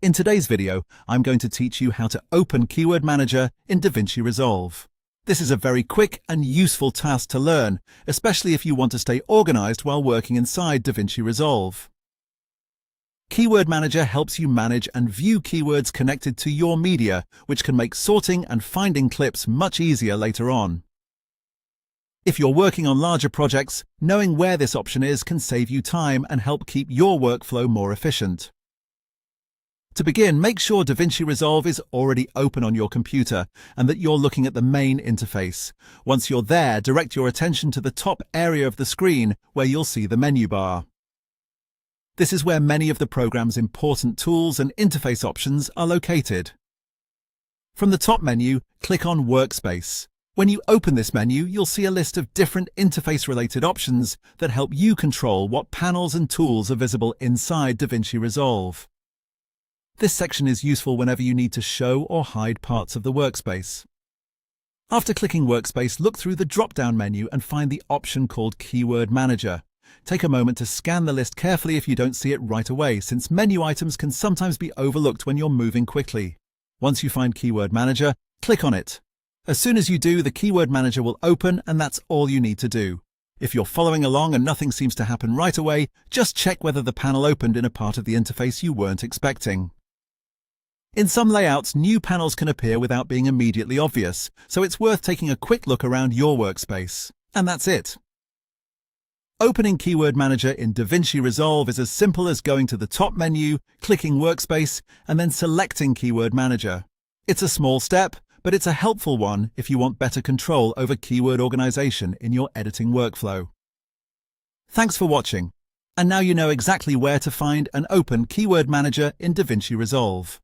In today's video, I'm going to teach you how to open Keyword Manager in DaVinci Resolve. This is a very quick and useful task to learn, especially if you want to stay organized while working inside DaVinci Resolve. Keyword Manager helps you manage and view keywords connected to your media, which can make sorting and finding clips much easier later on. If you're working on larger projects, knowing where this option is can save you time and help keep your workflow more efficient. To begin, make sure DaVinci Resolve is already open on your computer and that you're looking at the main interface. Once you're there, direct your attention to the top area of the screen where you'll see the menu bar. This is where many of the program's important tools and interface options are located. From the top menu, click on Workspace. When you open this menu, you'll see a list of different interface-related options that help you control what panels and tools are visible inside DaVinci Resolve. This section is useful whenever you need to show or hide parts of the workspace. After clicking Workspace, look through the drop-down menu and find the option called Keyword Manager. Take a moment to scan the list carefully if you don't see it right away, since menu items can sometimes be overlooked when you're moving quickly. Once you find Keyword Manager, click on it. As soon as you do, the Keyword Manager will open, and that's all you need to do. If you're following along and nothing seems to happen right away, just check whether the panel opened in a part of the interface you weren't expecting. In some layouts, new panels can appear without being immediately obvious, so it's worth taking a quick look around your workspace. And that's it. Opening Keyword Manager in DaVinci Resolve is as simple as going to the top menu, clicking Workspace, and then selecting Keyword Manager. It's a small step, but it's a helpful one if you want better control over keyword organization in your editing workflow. Thanks for watching. And now you know exactly where to find and open Keyword Manager in DaVinci Resolve.